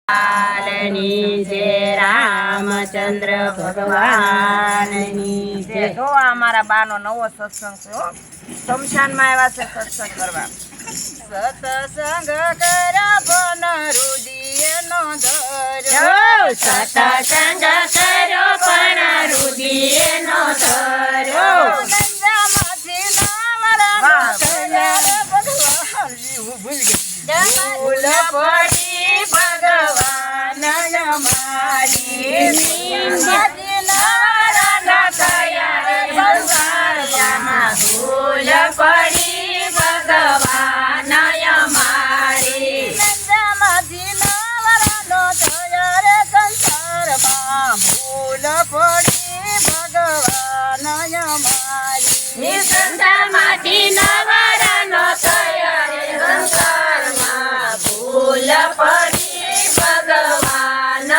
લાલની જય રામચંદ્ર ભગવાનની જય. જો આ મારા બાનો નવો સત્સંગ છે હો. શમશાનમાં આવ્યા છે સત્સંગ કરવા. સત્સંગ કર્યા પણ રુદિયનો ધર્યો. સત્સંગ કર્યો પણ રુદિયનો ધર્યો. નંદામાંથી નાવરાનો કર્યા ભગવાન ભૂલ પડી ભગવાન મારી નિંદાથી નાવરાના થયા સંસારમાં. ભૂલ પડી ભગવાન મારી નંદામાંથી નાવરાનો થયા રે સંસારમાં. ભૂલ પડી ભગવાન મારી સંસારમાંથી નવરાનો થયો રે સંસારમાં. ભૂલ પડી ભગવાન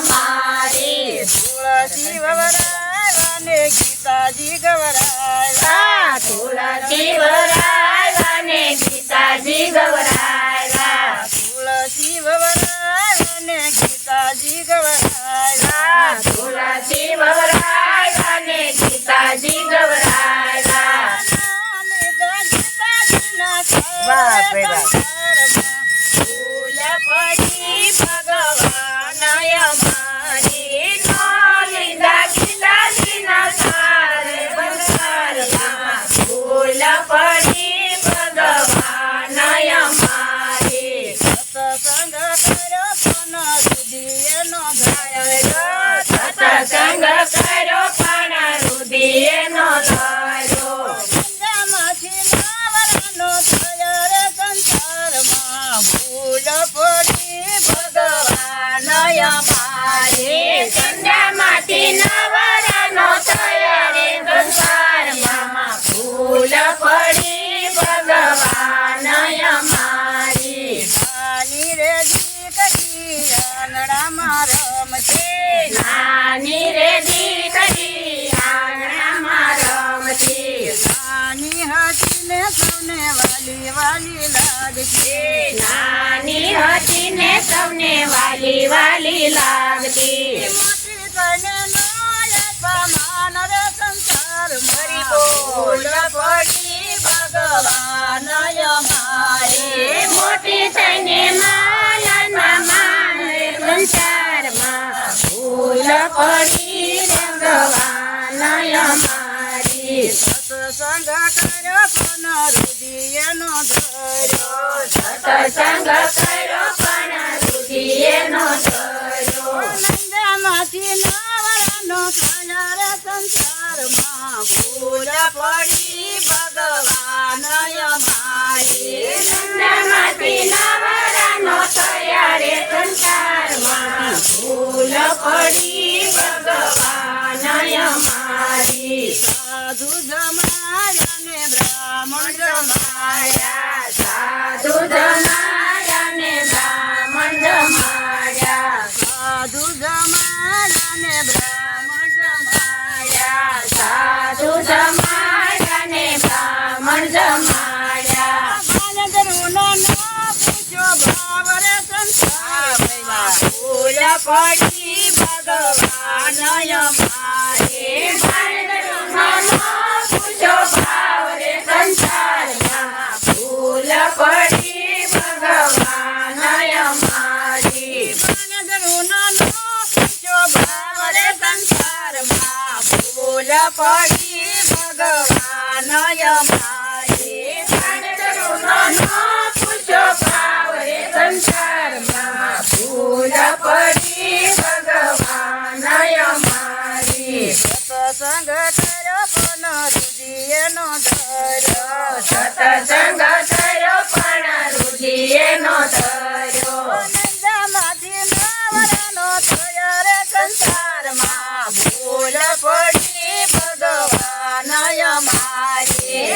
મારી તુલસી વવરાવાને ગીતાજી ગવરાયા. તુલસી વરાયવાને ગીતાજી ગવરાયા. તુલસી વવરાવાને ગીતાજી ગવરાયા. તુલસી વરાયવાને ગીતાજી ગવરાયા. બાપ રે બાપ. ભૂલ પડી ભગવાન મારી નો લીધા ગીતાજીના સારે સંસારમાં. ભૂલ પડી ભગવાન મારી સત્સંગ કર્યો પણ રુદિયનો ધર્યો. સત્સંગ કર્યો પણ રુદિયનો ધર્યો. નંદામાંથી નાવરાનો થયો રે સંસારમાં. ભૂલ પડી ભગવાન મારી ચંદ્રમાંથી નવરાનો થયો રે સંસારમાં. ભૂલ પડી ભગવાન મારી નાની રે દીકરી આંગણામાં રમશે. નાની રે દીકરી આંગણામાં રમતી. નાની હતી ને સૌને વાલી વાલી લાગશે. નાની હતી ને સૌને વાલી વાલી લાગતી. મોટી થઈને નોય પામાન રે સંસારમાં. ભૂલ પડી ભગવાન મારી મોટી થઈને માલનમાં માને સંસારમાં. ભૂલ પડી ભગવાન મારી સત્સંગ કર્યો પણ રુદિયનો ધર્યો. સત્સંગ કર્યો પણ રુદિયનો ધર્યો. નંદામાંથી નાવરાનો થયા રે સંસારમાં. ભૂલ પડી ભગવાન મારી નંદામાંથી નવરાનો થયા રે સંસારમાં. ભૂલ પડી ભગવાન મારી સાધુ જમાયા ને બ્રાહ્મણ જમાયા. સાધુ જમાયા ને બ્રાહ્મણ જમાયા. સાધુ જમાયા ને બ્રાહ્મણ જમાયા. સાધુ જમાયા ને બ્રાહ્મણ જમાયા. ભાનગરુનો ન પૂછ્યો ભાવ રે સંસારમાં. ભૂલ પડી ભગવાન મારી પૂછો ભાવ રે સંસારમાં. ભૂલ પડી ભગવાન મારી ભાનગરુનો ન પૂછ્યો ભાવ રે સંસારમાં. ભૂલ પડી ભગવાન મારી પૂછો ભાવ રે સંસારમાં. ભૂલ પડી ભગવાન મારી સત્સંગ કર્યો પણ રુદિયનો ધર્યો. સત્સંગ કર્યો પણ રુદિયનો ધર્યો. નંદામાંથી નાવરાનો થયો રે સંસારમાં. ભૂલ પડી ભગવાન મારી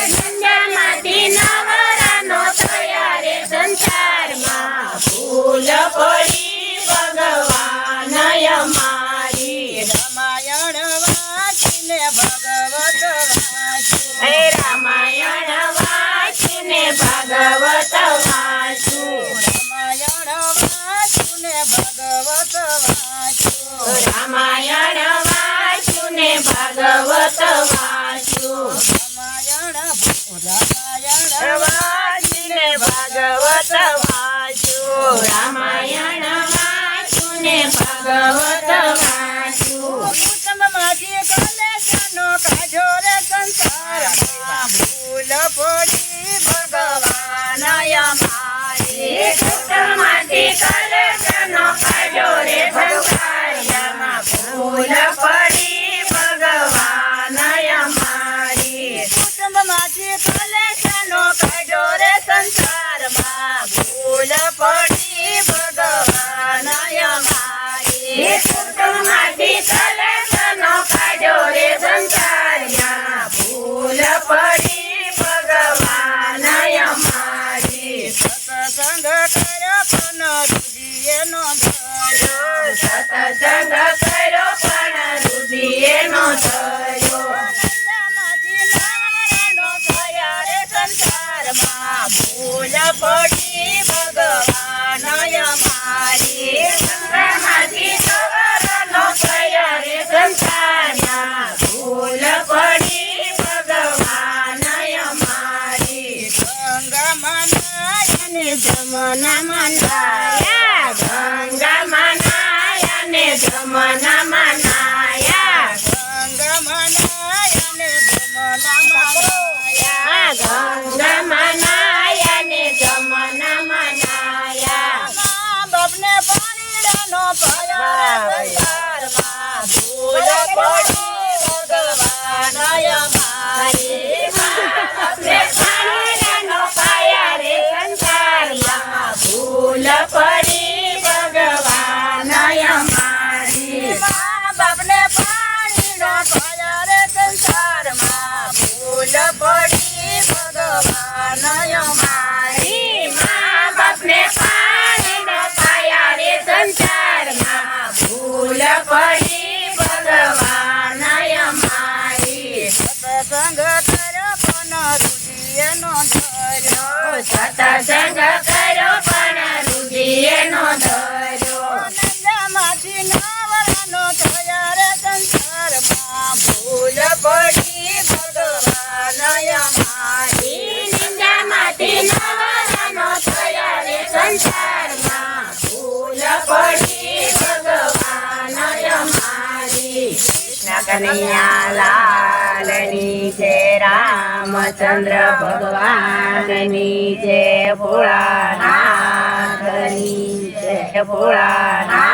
ભગવત વાંચ્યું રામાયણ વાંચ્યું ને ભાગવત વાંચ્યું રામાયણ વાંચીને ભગવત વાંચ્યું રામાયણ વાંચ્યું ને ભાગવત વાંચ્યું કુટુંબમાંથી કલેશનો કાઢો રે સંસારમાં ભૂલ પડી ભગવાન અમારી કુટુંબમાંથી કલેશનો કાઢ્યો રે સંસારમાં ભૂલ પડી ભગવાન અમારી કુટુંબમાંથી કલેશનો કાઢો રે સંસારમાં ભૂલ પડી ભગવાન અમારી કુટુંબમાંથી કલેશનો કાઢ્યો રે સંસારમાં ભૂલ પડી ભગવાન અમારી સત્સંગ કર્યો પણ રુધિએ નો ધર્યો સત્સંગ કર્યો પણ રુધિએ નો થયો નંદામાંથી નારાયણનો થયા રે સંસારમાં ભૂલ પડી ભગવાન અમારી સંસારમાંથી સવારનો થયા રે સંસારમાં ભૂલ પડી ભગવાન અમારી ગંગા મનાયને જમના મનાયા ગંગા મનાયા ને જમના મનાયા ગંગા મનાયને જમના મનાયા ગંગા મનાયા ને જમના મનાયા મા બાપને પાણીનો પાયા સંસારમાં ભૂલ પડી ભગવાન અમારી આપણે પાણીનો પાયા રે સંસારમાં ભૂલ પડી ભગવાન અમારી મા બાપને પાણીનો પાયા રે સંસારમાં ભૂલ પડી ભગવાન અમારી મા બાપને પાણીનો પાયા રે સંસારમાં ભૂલ પડી ભગવાન અમારી સત્સંગ કર્યો પણ રુધિએ નો ધર્યો સત્સંગ કર્યો પણ રુધિએ નો ધર્યો નંદામાંથી નાવરાનો થયા રે સંસારમાં ભૂલ પડી ભગવાન અમારી નિંદામાંથી નવરાનો થયા રે સંસારમાં ભૂલ પડી ભગવાન અમારી કૃષ્ણ કનૈયા લાલની જય રામચંદ્ર ભગવાનની જય ભોળાનાથની જય ભોળાનાથ